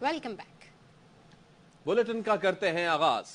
Welcome back. Bulletin کا کرتے ہیں آغاز۔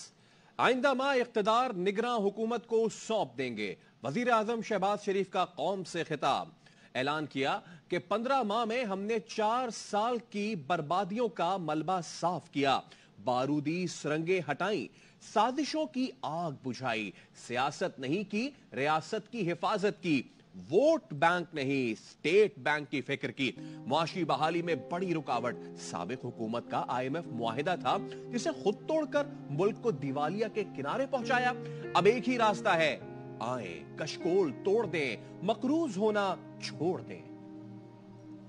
آئندہ ماہ اقتدار نگراں حکومت کو سونپ دیں گے۔ وزیر اعظم شہباز شریف کا قوم سے خطاب۔ اعلان کیا کہ 15 ماہ میں ہم نے 4 سال کی بربادیوں کا ملبہ صاف کیا، بارودی سرنگیں ہٹائیں، سازشوں کی آگ بجھائی، سیاست نہیں کی، ریاست کی حفاظت کی، ووٹ بینک نہیں، اسٹیٹ بینک کی فکر کی۔ معاشی بحالی میں بڑی رکاوٹ سابق حکومت کا IMF معاہدہ تھا جسے خود توڑ کر ملک کو دیوالیہ کے کنارے پہنچایا۔ اب ایک ہی راستہ ہے، آئیں کشکول توڑ دیں، مقروض ہونا چھوڑ دیں۔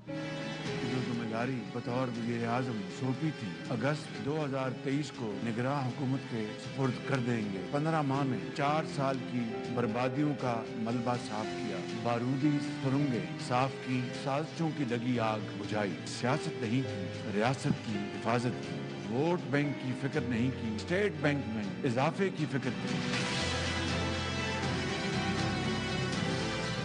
جو ذمہ داری بطور وزیر اعظم سونپی تھی اگست 2023 کو نگراں حکومت کے سپرد کر دیں گے۔ 15 ماہ میں 4 سال کی بربادیوں کا ملبہ صاف کیا، بارودی سرنگیں صاف کی، سازشوں کی لگی آگ بجھائی، سیاست نہیں کی، ریاست کی حفاظت کی، ووٹ بینک کی فکر نہیں کی، اسٹیٹ بینک میں اضافے کی فکر کی۔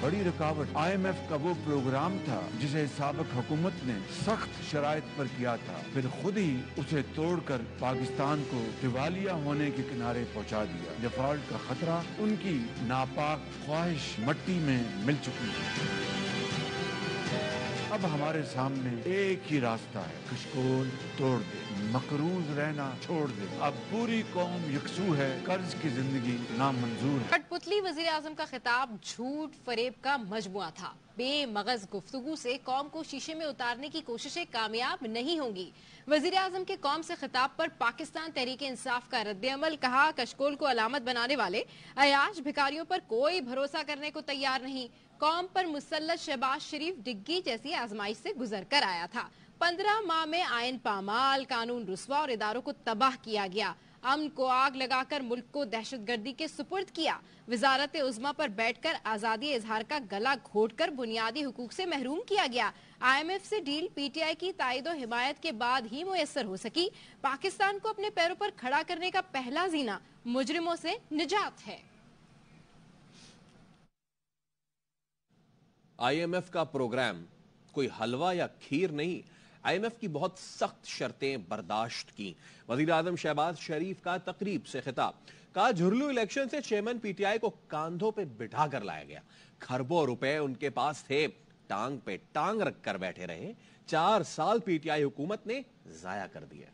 بڑی رکاوٹ IMF کا وہ پروگرام تھا جسے سابق حکومت نے سخت شرائط پر کیا تھا، پھر خود ہی اسے توڑ کر پاکستان کو دیوالیہ ہونے کے کنارے پہنچا دیا۔ ڈیفالٹ کا خطرہ ان کی ناپاک خواہش مٹی میں مل چکی ہے۔ اب ہمارے سامنے ایک ہی راستہ ہے، کشکول توڑ دے، مقروض رہنا چھوڑ دے۔ اب پوری قوم یکسو ہے، قرض کی زندگی نامنظور ہے۔ کٹ پتلی وزیر اعظم کا خطاب جھوٹ فریب کا مجموعہ تھا۔ بے مغز گفتگو سے قوم کو شیشے میں اتارنے کی کوششیں کامیاب نہیں ہوں گی۔ وزیر اعظم کے قوم سے خطاب پر پاکستان تحریک انصاف کا رد عمل، کہا کشکول کو علامت بنانے والے عیاش بھکاریوں پر کوئی بھروسہ کرنے کو تیار نہیں۔ قوم پر مسلط شہباز شریف ڈگی جیسی آزمائش سے گزر کر آیا تھا۔ 15 ماہ میں آئین پامال، قانون رسوا اور اداروں کو تباہ کیا گیا۔ امن کو آگ لگا کر ملک کو دہشت گردی کے سپرد کیا۔ وزارت عظمیٰ پر بیٹھ کر آزادی اظہار کا گلا گھونٹ کر بنیادی حقوق سے محروم کیا گیا۔ IMF سے ڈیل PTI کی تائید و حمایت کے بعد ہی میسر ہو سکی۔ پاکستان کو اپنے پیروں پر کھڑا کرنے کا پہلا زینہ مجرموں سے نجات ہے۔ IMF کا پروگرام کوئی حلوہ یا کھیر نہیں۔ IMF کی بہت سخت شرطیں برداشت کی۔ وزیر اعظم شہباز شریف کا تقریب سے خطاب، کہا جھرلو الیکشن سے چیئرمین PTI کو کاندھوں پہ بٹھا کر لایا گیا، کھربوں روپے ان کے پاس تھے، ٹانگ پہ ٹانگ رکھ کر بیٹھے رہے، 4 سال PTI حکومت نے ضائع کر دیا۔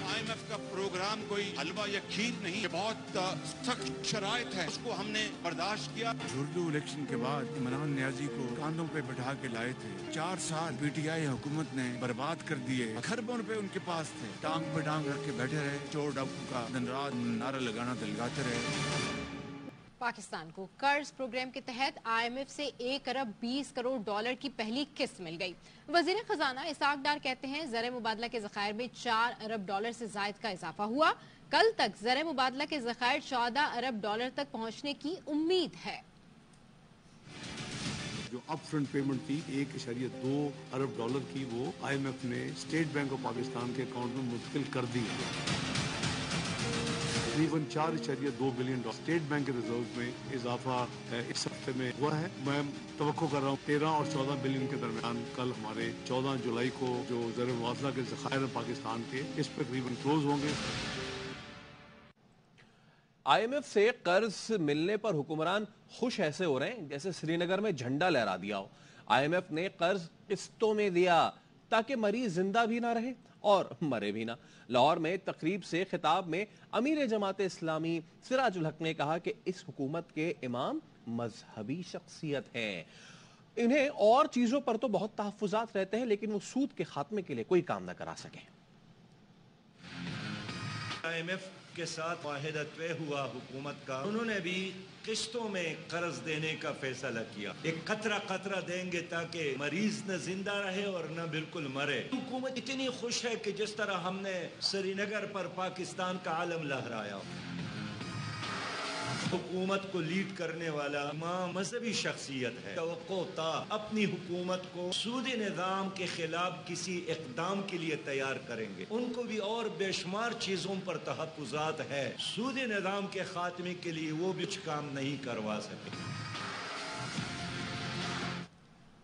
IMF کا پروگرام کوئی حلوہ یا کھیر نہیں، یہ بہت سخت شرائط ہے، اس کو ہم نے برداشت کیا۔ جھرلو الیکشن کے بعد عمران نیازی کو کاندھوں پہ بٹھا کے لائے تھے، 4 سال PTI حکومت نے برباد کر دیے، کھربوں روپے ان کے پاس تھے، ٹانگ پہ ٹانگ رکھ کے بیٹھے رہے، چور ڈاکو کا دن رات نعرہ لگانا دلگاتے رہے۔ پاکستان کو قرض پروگرام کے تحت IMF سے 1 ارب 20 کروڑ ڈالر کی پہلی قسط مل گئی۔ وزیر خزانہ اسحاق ڈار کہتے ہیں زر مبادلہ کے ذخائر میں 4 ارب ڈالر سے زائد کا اضافہ ہوا۔ کل تک زر مبادلہ کے ذخائر 14 ارب ڈالر تک پہنچنے کی امید ہے۔ جو اپ فرنٹ پیمنٹ تھی 1.2 ارب ڈالر کی، وہ IMF نے اسٹیٹ بینک آف پاکستان کے اکاؤنٹ میں منتقل کر دی۔ تقریباً 4.2 بلین ڈالر اسٹیٹ بینک کے ریزروز میں اضافہ اس ہفتے میں ہوا ہے۔ میں توقع کر رہا ہوں 13 اور 14 بلین کے درمیان کل ہمارے 14 جولائی کو جو زر مبادلہ کے ذخائر ہیں پاکستان کے، اس پہ تقریباً کلوز ہوں گے۔ IMF سے قرض ملنے پر حکمران خوش ایسے ہو رہے ہیں جیسے سری نگر میں جھنڈا لہرا دیا ہو۔ IMF نے قرض قسطوں میں دیا تاکہ مریض زندہ بھی نہ رہے اور مرے بھی نہ۔ لاہور میں تقریب سے خطاب میں امیر جماعت اسلامی سراج الحق نے کہا کہ اس حکومت کے امام مذہبی شخصیت ہیں، انہیں اور چیزوں پر تو بہت تحفظات رہتے ہیں لیکن وہ سود کے خاتمے کے لیے کوئی کام نہ کرا سکیں۔ IMF کے ساتھ معاہدہ طے ہوا حکومت کا، انہوں نے بھی قسطوں میں قرض دینے کا فیصلہ کیا۔ ایک قطرہ قطرہ دیں گے تاکہ مریض نہ زندہ رہے اور نہ بالکل مرے۔ حکومت اتنی خوش ہے کہ جس طرح ہم نے سری نگر پر پاکستان کا علم لہرایا۔ حکومت کو لیڈ کرنے والا امام مذہبی شخصیت ہے، توقع تھا اپنی حکومت کو سودی نظام کے خلاف کسی اقدام کے لیے تیار کریں گے۔ ان کو بھی اور بے شمار چیزوں پر تحفظات ہے، سودی نظام کے خاتمے کے لیے وہ بھی کچھ کام نہیں کروا سکے۔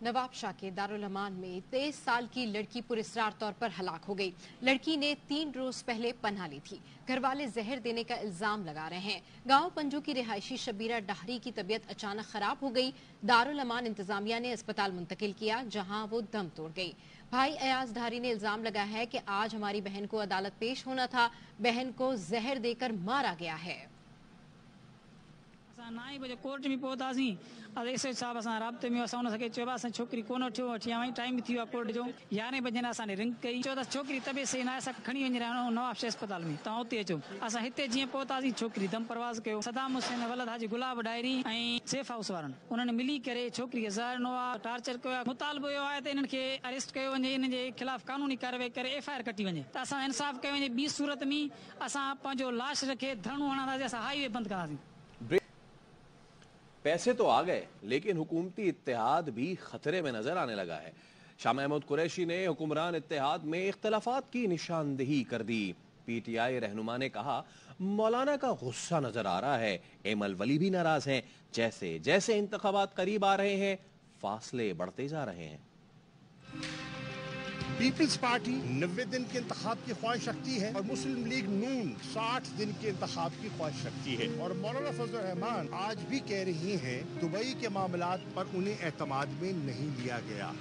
नवाब शाह के दारुल अमान में 23 साल की लड़की पुरस्कार तौर पर हलाक हो गई। लड़की ने 3 रोज पहले पनाह ली थी। घर वाले जहर देने का इल्जाम लगा रहे हैं। गांव पंजू की रिहायशी शबीरा डाहरी की तबीयत अचानक खराब हो गई। दारुल अमान इंतजामिया ने अस्पताल मुंतकिल किया, जहां वो दम तोड़ गई। भाई अयाज धारी ने इल्जाम लगाया है कि आज हमारी बहन को अदालत पेश होना था, बहन को जहर देकर मारा गया है। 9 बजे कोर्ट में पहुंतासीं एस एच साहब असां राब्ते में असां उन खे चयो असां छोकिरी कोन वठियो वठी आया टाइम थी वियो कोर्ट जो 11 बजे असांने रिंग कई चयो त छोकिरी तबियत सही न आहे, असां खणी वञी रहिया नवाब शाह अस्पताल में, तव्हां उते अचो। असां हिते जीअं पहुतासीं छोकिरी दम परवाज़ कयो। सदाम हुसैन वलद हाजी गुलाब डायरी ऐं सेफ हाउस वारनि उन्हनि मिली करे छोकिरी खे ज़हर ॾिनो आहे, टार्चर कयो आहे। मुतालबो इहो आहे त इन्हनि खे अरेस्ट कयो वञे, इन्हनि जे ख़िलाफ़ कानूनी कार्रवाई करे FIR कटी वञे त असां इंसाफ़ कयो वञे। ॿी सूरत में असां पंहिंजो लाश रखे धरणो हणंदासीं, असां हाईवे बंदि कंदासीं। पैसे तो आ गए, लेकिन हुकूमती इत्तेहाद भी खतरे में नजर आने लगा है। शाह महमूद कुरैशी ने हुक्मरान इत्तेहाद में इख्तलाफात की निशानदेही कर दी। PTI रहनुमा ने कहा, मौलाना का गुस्सा नजर आ रहा है। एमल वली भी नाराज हैं। जैसे जैसे इंतखाबात करीब आ रहे हैं, फासले बढ़ते जा रहे हैं। पीपल्स पार्टी 90 दिन के इंतखाब की ख्वाहिश रखती है और मुस्लिम लीग नून 60 दिन के इंतखाब की ख्वाहिश रखती है। और मौलाना फजल रहमान आज भी कह रही हैं दुबई के मामलात पर उन्हें एतमाद में नहीं लिया गया।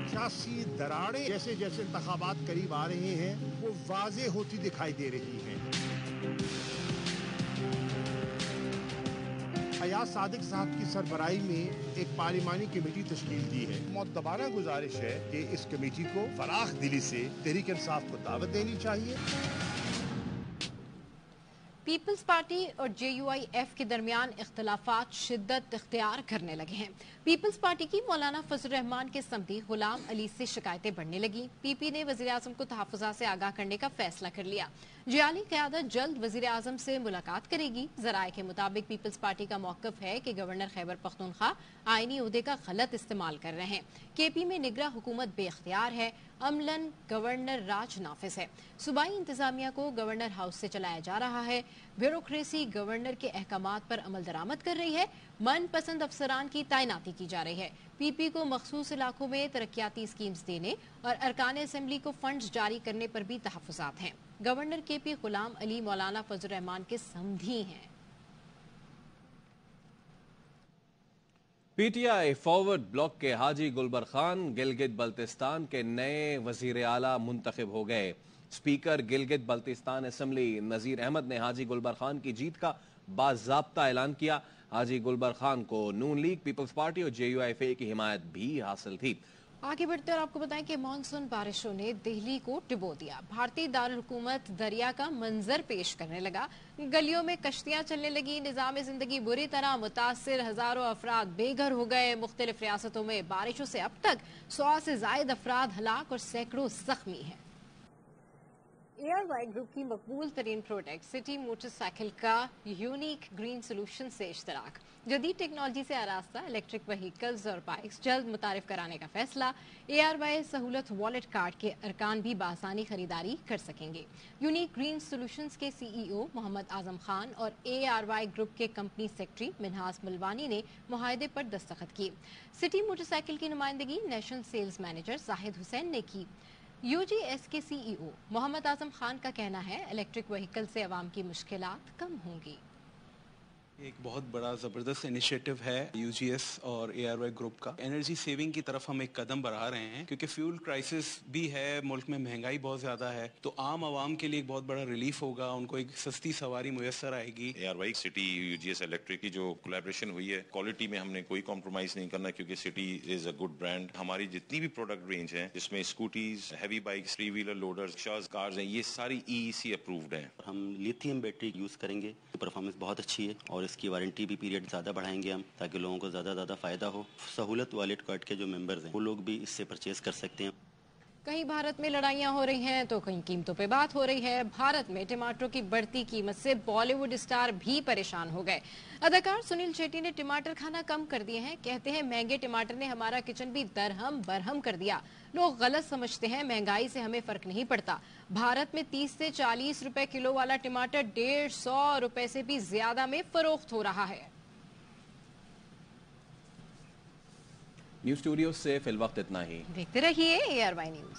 सियासी दरारें जैसे जैसे इंतखाबात करीब आ रहे हैं वो वाज़े होती दिखाई दे रही हैं। अयाज सादिक साहब की सरबराही में एक पार्लिमानी कमेटी तश्कील दी है। मुअद्दबाना गुजारिश है कि इस कमेटी को फराख दिली से तहरीक इंसाफ को दावत देनी चाहिए। पीपल्स पार्टी और JUIF के दरमियान इख्तलाफात शिद्दत इख्तियार करने लगे हैं। पीपल्स पार्टी की मौलाना फजल रहमान के समधी गुलाम अली से शिकायतें बढ़ने लगी। PP ने वजीर आजम को तहफ़्फ़ुज़ात से आगाह करने का फैसला कर लिया। जियाली क़यादत जल्द वजीर आजम से मुलाकात करेगी। ज़राए के मुताबिक पीपल्स पार्टी का मौक़िफ़ है कि गवर्नर खैबर पख्तूनख्वा आईनी ओहदे का गलत इस्तेमाल कर रहे हैं। KP में निगरा हुकूमत बेख्तियार है। अमलन गवर्नर राज नाफिज है। सूबाई इंतजामिया को गवर्नर हाउस से चलाया जा रहा है। ब्यूरोक्रेसी गवर्नर के अहकामात पर अमल दरामद कर रही है। मनपसंद अफसरान की तैनाती की जा रही है। PP को मखसूस इलाकों में तरक्याती स्कीम्स देने और अरकान असेंबली को फंड्स जारी करने पर भी तहफ़्फ़ुज़ात हैं। गवर्नर KP गुलाम अली मौलाना फजल रहमान के समधी हैं। PTI फॉरवर्ड ब्लॉक के हाजी गुलबर खान गिलगित बल्तिस्तान के नए वजीर आला मुंतखब हो गए। स्पीकर गिलगित बल्तिस्तान असेंबली नजीर अहमद ने हाजी गुलबर खान की जीत का बाज़ाब्ता ऐलान किया। हाजी गुलबर खान को नून लीग, पीपल्स पार्टी और JUIF की हिमायत भी हासिल थी। आगे बढ़ते और आपको बताएं कि मानसून बारिशों ने दिल्ली को डुबो दिया। भारतीय दारुल हुकूमत दरिया का मंजर पेश करने लगा। गलियों में कश्तियां चलने लगी। निजाम जिंदगी बुरी तरह मुतासिर, हजारों अफराद बेघर हो गए। मुख्तलिफ रियासतों में बारिशों से अब तक 100 से ज्यादा अफराद हलाक और सैकड़ों जख्मी हैं। ARY ग्रुप की मकबूल तरीन प्रोडक्ट सिटी मोटरसाइकिल का यूनिक ग्रीन सोल्यूशन से इश्तराक। जदीद टेक्नोलॉजी से आरास्ता इलेक्ट्रिक व्हीकल्स और बाइक्स जल्द मुतारिफ कराने का फैसला। ARY सहूलत वॉलेट कार्ड के अरकान भी बासानी खरीदारी कर सकेंगे। यूनिक ग्रीन सोल्यूशंस के CEO मोहम्मद आजम खान और ARY ग्रुप के कंपनी सेक्रेटरी मिनहास मुलवानी ने मुआहदे पर दस्तखत किए। सिटी मोटरसाइकिल की नुमाइंदगी national sales manager Zahid Hussain ने की। UGS के CEO मोहम्मद आजम खान का कहना है इलेक्ट्रिक व्हीकल से आवाम की मुश्किलात कम होंगी। एक बहुत बड़ा ज़बरदस्त इनिशिएटिव है UGS और ARY ग्रुप का। एनर्जी सेविंग की तरफ हम एक कदम बढ़ा रहे हैं क्योंकि फ्यूल क्राइसिस भी है, मुल्क में महंगाई बहुत ज़्यादा है, तो आम आवाम के लिए एक बहुत बड़ा रिलीफ होगा, उनको एक सस्ती सवारी मुयसर आएगी। ARY सिटी UGS इलेक्ट्रिक की जो कोलैबोरेशन हुई है, क्वालिटी में हमने कोई कॉम्प्रोमाइज़ नहीं करना क्योंकि city is a good brand. हमारी जितनी भी प्रोडक्ट रेंज है जिसमें scooties, heavy bikes, 3 wheeler loaders, rickshaws, cars हैं, ये सारी EEC अप्रूव्ड हैं। हम लिथियम बैटरी यूज़ करेंगे, परफॉर्मेंस बहुत अच्छी है और इसकी वारंटी भी पीरियड ज़्यादा बढ़ाएंगे हम, ताकि लोगों को ज़्यादा फ़ायदा हो। सहूलत वॉलेट कार्ड के जो मेंबर्स हैं वो लोग भी इससे परचेज कर सकते हैं। कहीं भारत में लड़ाइयां हो रही हैं तो कहीं कीमतों पे बात हो रही है। भारत में टमाटरों की बढ़ती कीमत से बॉलीवुड स्टार भी परेशान हो गए। अदाकार सुनील शेट्टी ने टमाटर खाना कम कर दिए हैं। कहते हैं महंगे टमाटर ने हमारा किचन भी दरहम बरहम कर दिया। लोग गलत समझते हैं, महंगाई से हमें फर्क नहीं पड़ता। भारत में 30 से 40 रुपए किलो वाला टमाटर 150 रुपए से भी ज्यादा में फरोख्त हो रहा है। न्यूज स्टूडियो से फिल वक्त इतना ही। देखते रहिए ARY न्यूज।